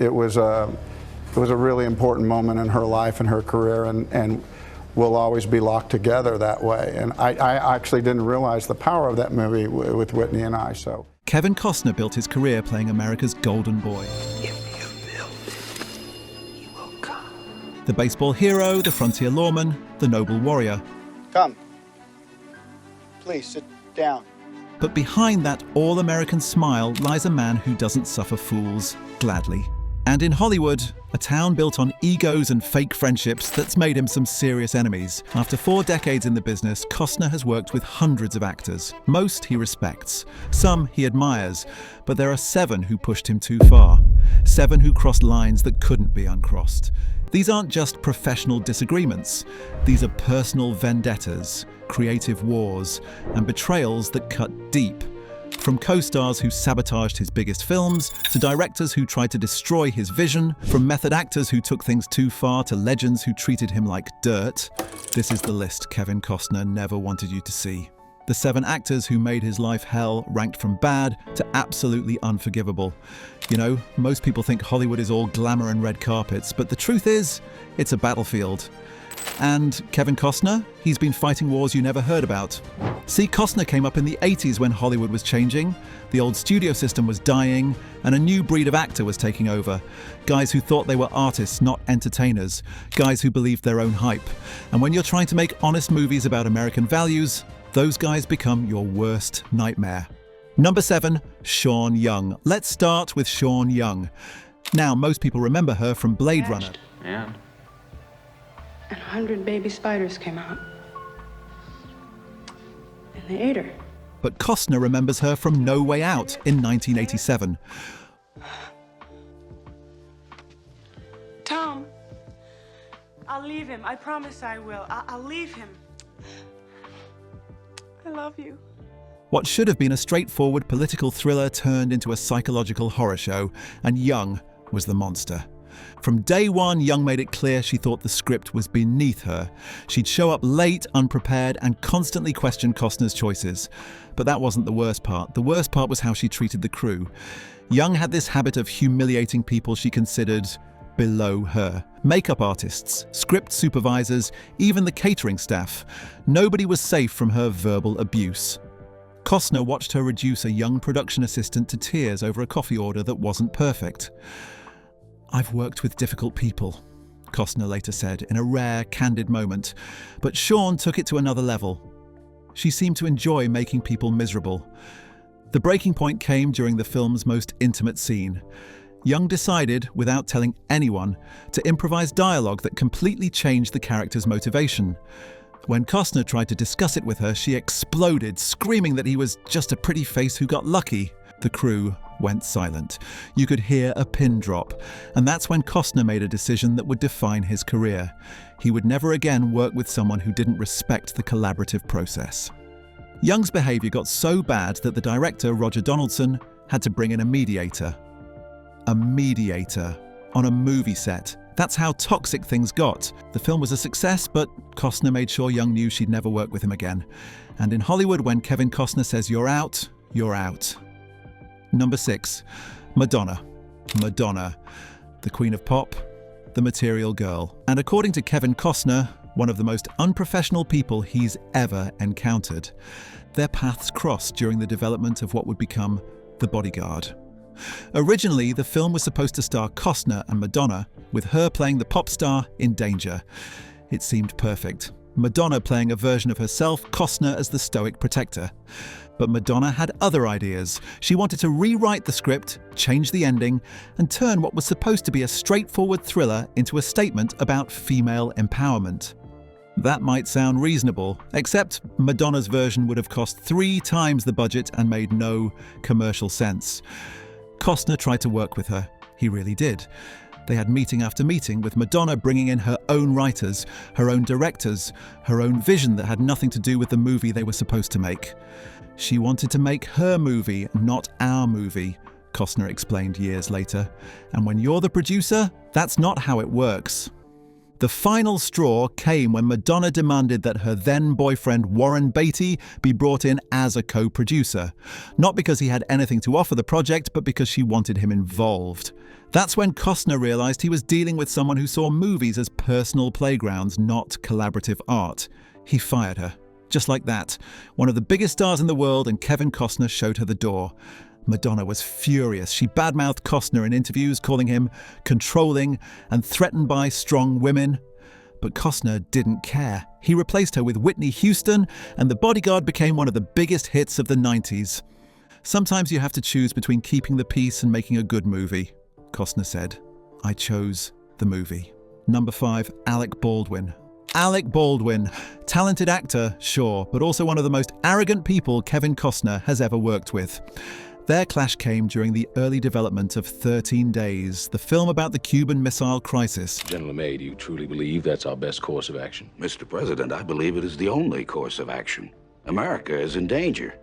It was a really important moment in her life and her career, and we'll always be locked together that way. And I actually didn't realize the power of that movie with Whitney and I. So Kevin Costner built his career playing America's golden boy. If you build it, you will come. The baseball hero, the frontier lawman, the noble warrior. come, please sit down. But behind that all-American smile lies a man who doesn't suffer fools gladly. And in Hollywood, a town built on egos and fake friendships that's made him some serious enemies. After 4 decades in the business, Costner has worked with hundreds of actors. Most he respects, some he admires, but there are 7 who pushed him too far. 7 who crossed lines that couldn't be uncrossed. These aren't just professional disagreements. These are personal vendettas, creative wars, and betrayals that cut deep. From co-stars who sabotaged his biggest films, to directors who tried to destroy his vision, from method actors who took things too far to legends who treated him like dirt, this is the list Kevin Costner never wanted you to see. The 7 actors who made his life hell ranked from bad to absolutely unforgivable. You know, most people think Hollywood is all glamour and red carpets, but the truth is, it's a battlefield. And Kevin Costner? He's been fighting wars you never heard about. See, Costner came up in the 80s when Hollywood was changing, the old studio system was dying, and a new breed of actor was taking over. Guys who thought they were artists, not entertainers. Guys who believed their own hype. And when you're trying to make honest movies about American values, those guys become your worst nightmare. Number 7, Sean Young. Let's start with Sean Young. Now, most people remember her from Blade Runner. And 100 baby spiders came out. And they ate her. But Costner remembers her from No Way Out in 1987. Tom, I'll leave him. I promise I will. I'll leave him. I love you. What should have been a straightforward political thriller turned into a psychological horror show, and Young was the monster. From day one, Young made it clear she thought the script was beneath her. She'd show up late, unprepared, and constantly question Costner's choices. But that wasn't the worst part. The worst part was how she treated the crew. Young had this habit of humiliating people she considered below her. Makeup artists, script supervisors, even the catering staff. Nobody was safe from her verbal abuse. Costner watched her reduce a young production assistant to tears over a coffee order that wasn't perfect. "I've worked with difficult people," Costner later said in a rare, candid moment. But Sean took it to another level. She seemed to enjoy making people miserable. The breaking point came during the film's most intimate scene. Young decided, without telling anyone, to improvise dialogue that completely changed the character's motivation. When Costner tried to discuss it with her, she exploded, screaming that he was just a pretty face who got lucky. The crew went silent. You could hear a pin drop, and that's when Costner made a decision that would define his career. He would never again work with someone who didn't respect the collaborative process. Young's behavior got so bad that the director, Roger Donaldson, had to bring in a mediator. A mediator on a movie set. That's how toxic things got. The film was a success, but Costner made sure Young knew she'd never work with him again. And in Hollywood, when Kevin Costner says you're out, you're out. Number 6, Madonna. Madonna, the queen of pop, the material girl. And according to Kevin Costner, one of the most unprofessional people he's ever encountered. Their paths crossed during the development of what would become The Bodyguard. Originally, the film was supposed to star Costner and Madonna, with her playing the pop star in danger. It seemed perfect. Madonna playing a version of herself, Costner as the stoic protector. But Madonna had other ideas. She wanted to rewrite the script, change the ending, and turn what was supposed to be a straightforward thriller into a statement about female empowerment. That might sound reasonable, except Madonna's version would have cost 3 times the budget and made no commercial sense. Costner tried to work with her. He really did. They had meeting after meeting, with Madonna bringing in her own writers, her own directors, her own vision that had nothing to do with the movie they were supposed to make. She wanted to make her movie, not our movie, Costner explained years later. And when you're the producer, that's not how it works. The final straw came when Madonna demanded that her then-boyfriend Warren Beatty be brought in as a co-producer. Not because he had anything to offer the project, but because she wanted him involved. That's when Costner realized he was dealing with someone who saw movies as personal playgrounds, not collaborative art. He fired her. Just like that. One of the biggest stars in the world, and Kevin Costner showed her the door. Madonna was furious. She badmouthed Costner in interviews, calling him controlling and threatened by strong women. But Costner didn't care. He replaced her with Whitney Houston, and The Bodyguard became one of the biggest hits of the 90s. Sometimes you have to choose between keeping the peace and making a good movie, Costner said. I chose the movie. Number 5, Alec Baldwin. Alec Baldwin, talented actor, sure, but also one of the most arrogant people Kevin Costner has ever worked with. Their clash came during the early development of 13 Days, the film about the Cuban Missile Crisis. General May, do you truly believe that's our best course of action? Mr. President, I believe it is the only course of action. America is in danger.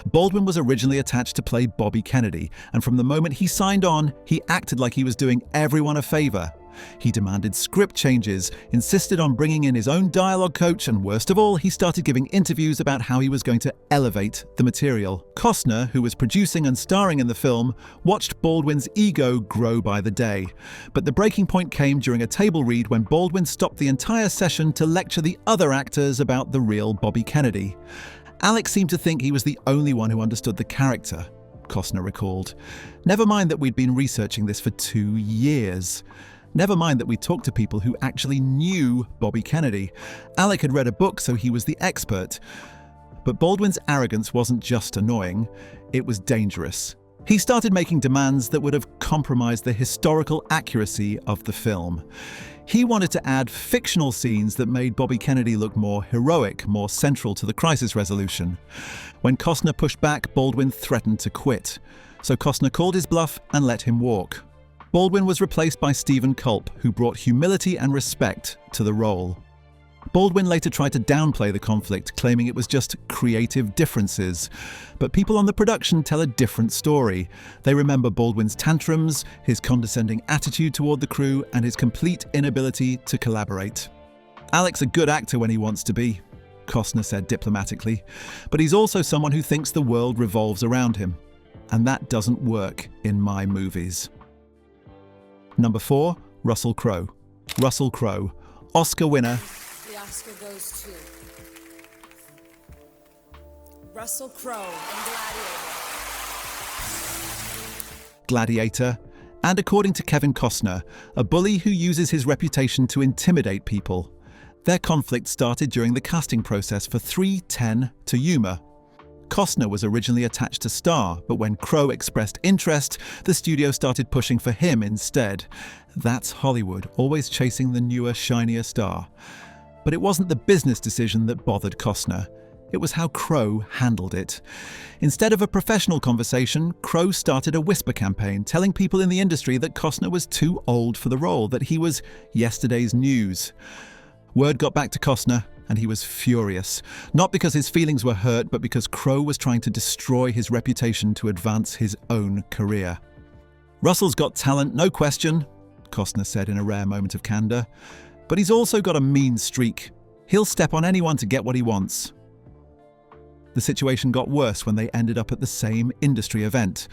Baldwin was originally attached to play Bobby Kennedy, and from the moment he signed on, he acted like he was doing everyone a favor. He demanded script changes, insisted on bringing in his own dialogue coach, and worst of all, he started giving interviews about how he was going to elevate the material. Costner, who was producing and starring in the film, watched Baldwin's ego grow by the day. But the breaking point came during a table read when Baldwin stopped the entire session to lecture the other actors about the real Bobby Kennedy. Alec seemed to think he was the only one who understood the character, Costner recalled. Never mind that we'd been researching this for 2 years. Never mind that we talked to people who actually knew Bobby Kennedy. Alec had read a book, so he was the expert. But Baldwin's arrogance wasn't just annoying, it was dangerous. He started making demands that would have compromised the historical accuracy of the film. He wanted to add fictional scenes that made Bobby Kennedy look more heroic, more central to the crisis resolution. When Costner pushed back, Baldwin threatened to quit. So Costner called his bluff and let him walk. Baldwin was replaced by Stephen Culp, who brought humility and respect to the role. Baldwin later tried to downplay the conflict, claiming it was just creative differences. But people on the production tell a different story. They remember Baldwin's tantrums, his condescending attitude toward the crew, and his complete inability to collaborate. Alec's a good actor when he wants to be, Costner said diplomatically, but he's also someone who thinks the world revolves around him. And that doesn't work in my movies. Number 4, Russell Crowe. Russell Crowe, Oscar winner. The Oscar goes to Russell Crowe in Gladiator, and according to Kevin Costner, a bully who uses his reputation to intimidate people. Their conflict started during the casting process for 3:10 to Yuma. Costner was originally attached to star, but when Crowe expressed interest, the studio started pushing for him instead. That's Hollywood, always chasing the newer, shinier star. But it wasn't the business decision that bothered Costner. It was how Crowe handled it. Instead of a professional conversation, Crowe started a whisper campaign, telling people in the industry that Costner was too old for the role, that he was yesterday's news. Word got back to Costner, and he was furious. Not because his feelings were hurt, but because Crowe was trying to destroy his reputation to advance his own career. Russell's got talent, no question, Costner said in a rare moment of candor. But he's also got a mean streak. He'll step on anyone to get what he wants. The situation got worse when they ended up at the same industry event.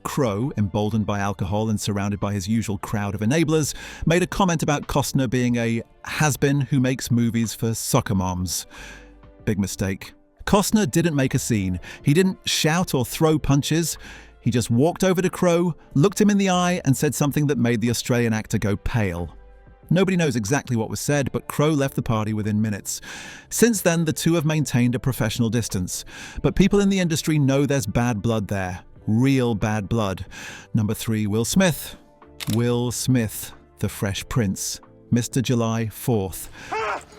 Crowe, emboldened by alcohol and surrounded by his usual crowd of enablers, made a comment about Costner being a has-been who makes movies for soccer moms. Big mistake. Costner didn't make a scene. He didn't shout or throw punches. He just walked over to Crowe, looked him in the eye, and said something that made the Australian actor go pale. Nobody knows exactly what was said, but Crowe left the party within minutes. Since then, the two have maintained a professional distance. But people in the industry know there's bad blood there. Real bad blood. Number 3, Will Smith. Will Smith, the Fresh Prince. Mr. July 4th.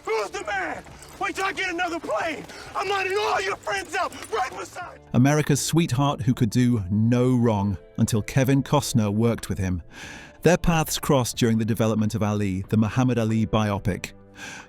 Who's the man? Wait till I get another plane. I'm lining all your friends up right beside. America's sweetheart who could do no wrong until Kevin Costner worked with him. Their paths crossed during the development of Ali, the Muhammad Ali biopic.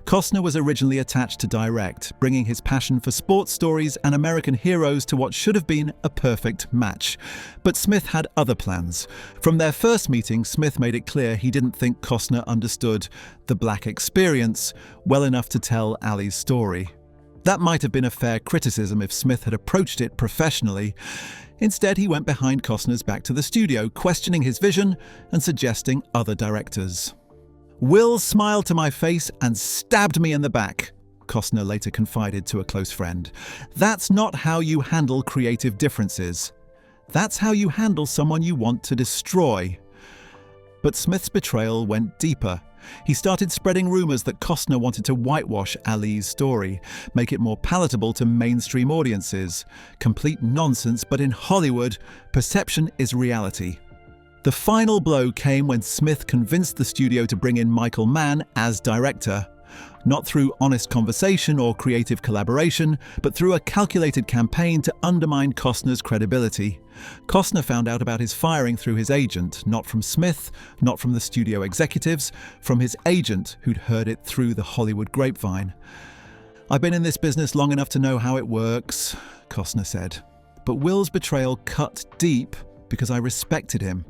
Costner was originally attached to direct, bringing his passion for sports stories and American heroes to what should have been a perfect match. But Smith had other plans. From their first meeting, Smith made it clear he didn't think Costner understood the black experience well enough to tell Ali's story. That might have been a fair criticism if Smith had approached it professionally. Instead, he went behind Costner's back to the studio, questioning his vision and suggesting other directors. "Will smiled to my face and stabbed me in the back," Costner later confided to a close friend. "That's not how you handle creative differences. That's how you handle someone you want to destroy." But Smith's betrayal went deeper. He started spreading rumors that Costner wanted to whitewash Ali's story, make it more palatable to mainstream audiences. Complete nonsense, but in Hollywood, perception is reality. The final blow came when Smith convinced the studio to bring in Michael Mann as director. Not through honest conversation or creative collaboration, but through a calculated campaign to undermine Costner's credibility. Costner found out about his firing through his agent, not from Smith, not from the studio executives, from his agent who'd heard it through the Hollywood grapevine. "I've been in this business long enough to know how it works," Costner said. "But Will's betrayal cut deep because I respected him.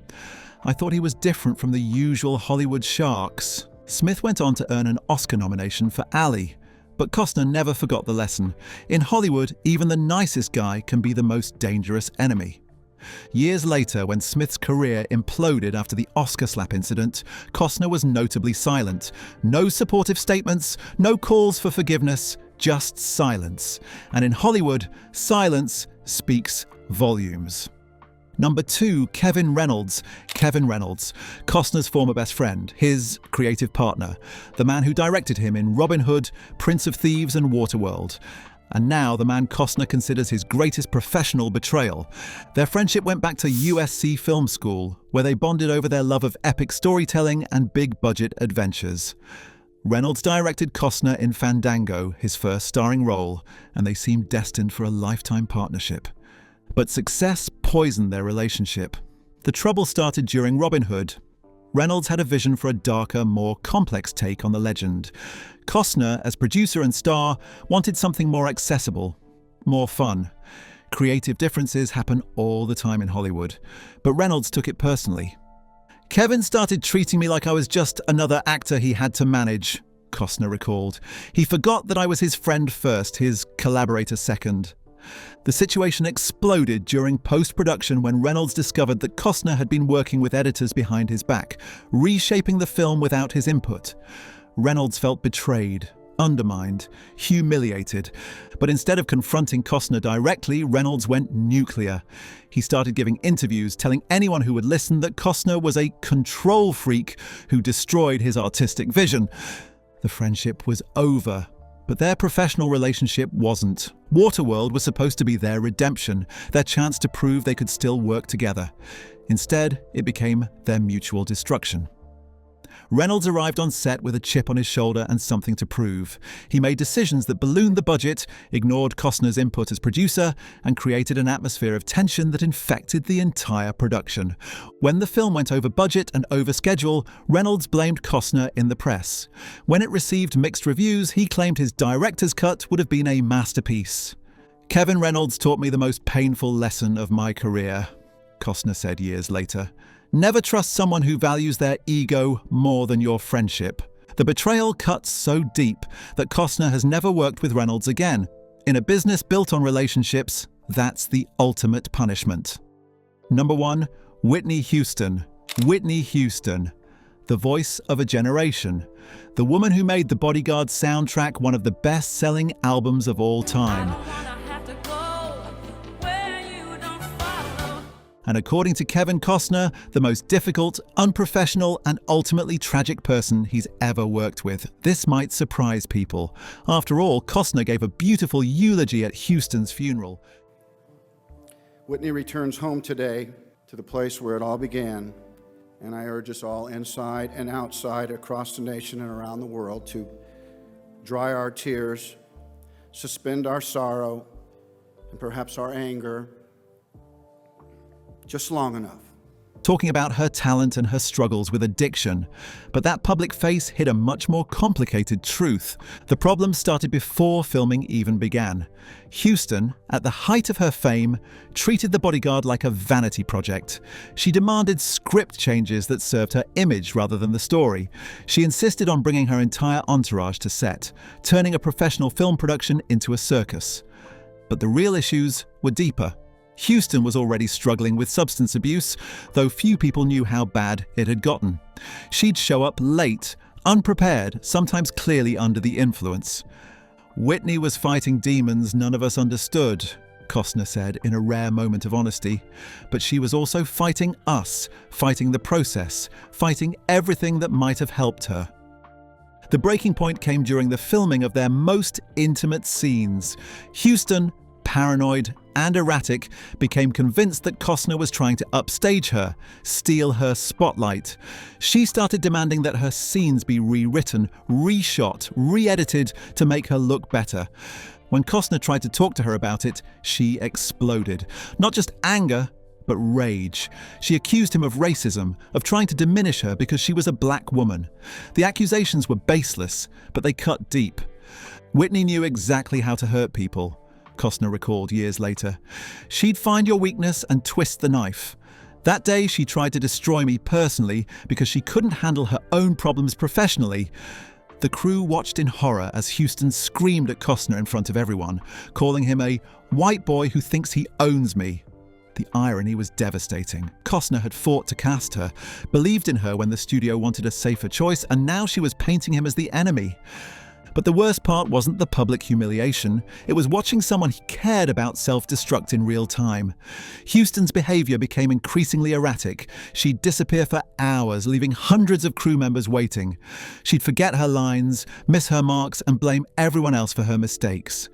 I thought he was different from the usual Hollywood sharks." Smith went on to earn an Oscar nomination for Ali, but Costner never forgot the lesson. In Hollywood, even the nicest guy can be the most dangerous enemy. Years later, when Smith's career imploded after the Oscar slap incident, Costner was notably silent. No supportive statements, no calls for forgiveness, just silence. And in Hollywood, silence speaks volumes. Number 2, Kevin Reynolds. Kevin Reynolds, Costner's former best friend, his creative partner, the man who directed him in Robin Hood, Prince of Thieves and Waterworld. And now the man Costner considers his greatest professional betrayal. Their friendship went back to USC Film School, where they bonded over their love of epic storytelling and big-budget adventures. Reynolds directed Costner in Fandango, his first starring role, and they seemed destined for a lifetime partnership. But success poisoned their relationship. The trouble started during Robin Hood. Reynolds had a vision for a darker, more complex take on the legend. Costner, as producer and star, wanted something more accessible, more fun. Creative differences happen all the time in Hollywood, but Reynolds took it personally. "Kevin started treating me like I was just another actor he had to manage," Costner recalled. "He forgot that I was his friend first, his collaborator second." The situation exploded during post-production when Reynolds discovered that Costner had been working with editors behind his back, reshaping the film without his input. Reynolds felt betrayed, undermined, humiliated. But instead of confronting Costner directly, Reynolds went nuclear. He started giving interviews, telling anyone who would listen that Costner was a control freak who destroyed his artistic vision. The friendship was over. But their professional relationship wasn't. Waterworld was supposed to be their redemption, their chance to prove they could still work together. Instead, it became their mutual destruction. Reynolds arrived on set with a chip on his shoulder and something to prove. He made decisions that ballooned the budget, ignored Costner's input as producer, and created an atmosphere of tension that infected the entire production. When the film went over budget and over schedule, Reynolds blamed Costner in the press. When it received mixed reviews, he claimed his director's cut would have been a masterpiece. "Kevin Reynolds taught me the most painful lesson of my career," Costner said years later. "Never trust someone who values their ego more than your friendship." The betrayal cuts so deep that Costner has never worked with Reynolds again. In a business built on relationships, that's the ultimate punishment. Number 1, Whitney Houston. Whitney Houston, the voice of a generation. The woman who made The Bodyguard soundtrack one of the best-selling albums of all time. And according to Kevin Costner, the most difficult, unprofessional, and ultimately tragic person he's ever worked with. This might surprise people. After all, Costner gave a beautiful eulogy at Houston's funeral. Whitney returns home today to the place where it all began, and I urge us all inside and outside across the nation and around the world to dry our tears, suspend our sorrow, and perhaps our anger, just long enough. talking about her talent and her struggles with addiction. But that public face hid a much more complicated truth. The problem started before filming even began. Houston, at the height of her fame, treated The Bodyguard like a vanity project. She demanded script changes that served her image rather than the story. She insisted on bringing her entire entourage to set, turning a professional film production into a circus. But the real issues were deeper. Houston was already struggling with substance abuse, though few people knew how bad it had gotten. She'd show up late, unprepared, sometimes clearly under the influence. "Whitney was fighting demons none of us understood," Costner said in a rare moment of honesty. "But she was also fighting us, fighting the process, fighting everything that might have helped her." The breaking point came during the filming of their most intimate scenes. Houston, paranoid and erratic, became convinced that Costner was trying to upstage her, steal her spotlight. She started demanding that her scenes be rewritten, reshot, re-edited to make her look better. When Costner tried to talk to her about it, she exploded. Not just anger, but rage. She accused him of racism, of trying to diminish her because she was a black woman. The accusations were baseless, but they cut deep. "Whitney knew exactly how to hurt people," Costner recalled years later. "She'd find your weakness and twist the knife. That day she tried to destroy me personally because she couldn't handle her own problems professionally." The crew watched in horror as Houston screamed at Costner in front of everyone, calling him a white boy who thinks he owns me. The irony was devastating. Costner had fought to cast her, believed in her when the studio wanted a safer choice, and now she was painting him as the enemy. But the worst part wasn't the public humiliation. It was watching someone he cared about self-destruct in real time. Houston's behavior became increasingly erratic. She'd disappear for hours, leaving hundreds of crew members waiting. She'd forget her lines, miss her marks, and blame everyone else for her mistakes.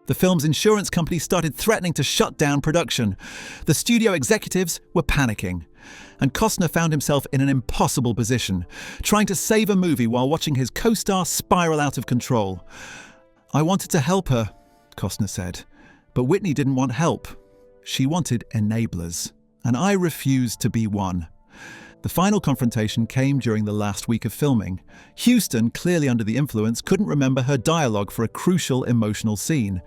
The film's insurance company started threatening to shut down production. The studio executives were panicking. And Costner found himself in an impossible position, trying to save a movie while watching his co-star spiral out of control. "I wanted to help her," Costner said, "but Whitney didn't want help. She wanted enablers, and I refused to be one." The final confrontation came during the last week of filming. Houston, clearly under the influence, couldn't remember her dialogue for a crucial emotional scene.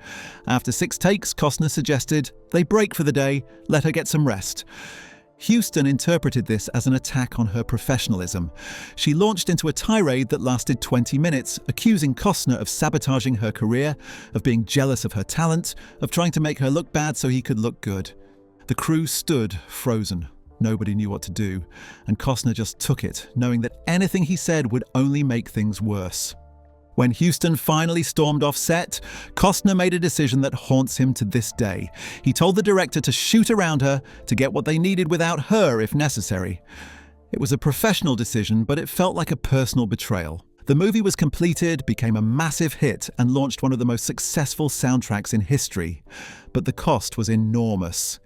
After 6 takes, Costner suggested they break for the day, let her get some rest. Houston interpreted this as an attack on her professionalism. She launched into a tirade that lasted 20 minutes, accusing Costner of sabotaging her career, of being jealous of her talent, of trying to make her look bad so he could look good. The crew stood frozen. Nobody knew what to do, and Costner just took it, knowing that anything he said would only make things worse. When Houston finally stormed off set, Costner made a decision that haunts him to this day. He told the director to shoot around her, to get what they needed without her if necessary. It was a professional decision, but it felt like a personal betrayal. The movie was completed, became a massive hit, and launched one of the most successful soundtracks in history. But the cost was enormous.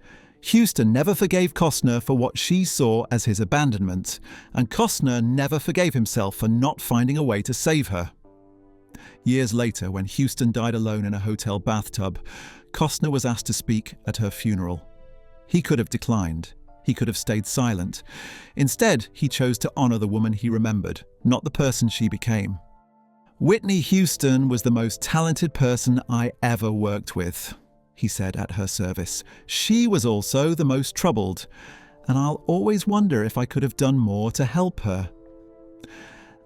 Houston never forgave Costner for what she saw as his abandonment, and Costner never forgave himself for not finding a way to save her. Years later, when Houston died alone in a hotel bathtub, Costner was asked to speak at her funeral. He could have declined. He could have stayed silent. Instead, he chose to honor the woman he remembered, not the person she became. "Whitney Houston was the most talented person I ever worked with," he said at her service. "She was also the most troubled, and I'll always wonder if I could have done more to help her."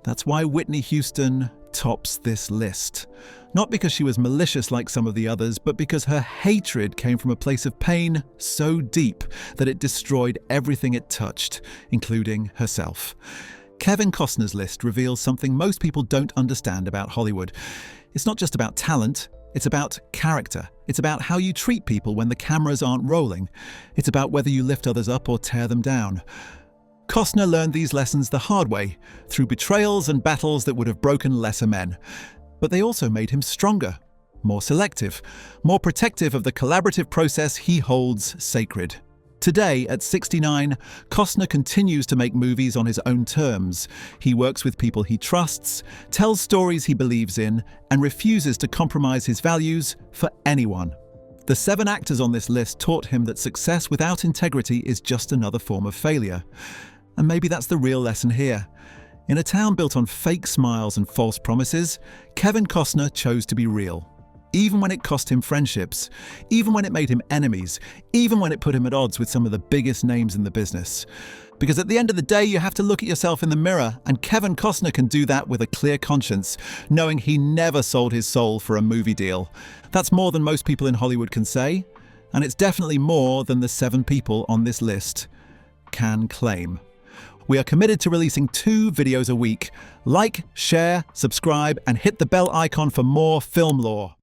That's why Whitney Houston tops this list. Not because she was malicious like some of the others, but because her hatred came from a place of pain so deep that it destroyed everything it touched, including herself. Kevin Costner's list reveals something most people don't understand about Hollywood. It's not just about talent, it's about character. It's about how you treat people when the cameras aren't rolling. It's about whether you lift others up or tear them down. Costner learned these lessons the hard way, through betrayals and battles that would have broken lesser men. But they also made him stronger, more selective, more protective of the collaborative process he holds sacred. Today, at 69, Costner continues to make movies on his own terms. He works with people he trusts, tells stories he believes in, and refuses to compromise his values for anyone. The 7 actors on this list taught him that success without integrity is just another form of failure. And maybe that's the real lesson here. In a town built on fake smiles and false promises, Kevin Costner chose to be real. Even when it cost him friendships, even when it made him enemies, even when it put him at odds with some of the biggest names in the business. Because at the end of the day, you have to look at yourself in the mirror, and Kevin Costner can do that with a clear conscience, knowing he never sold his soul for a movie deal. That's more than most people in Hollywood can say, and it's definitely more than the 7 people on this list can claim. We are committed to releasing 2 videos a week. Like, share, subscribe, and hit the bell icon for more film lore.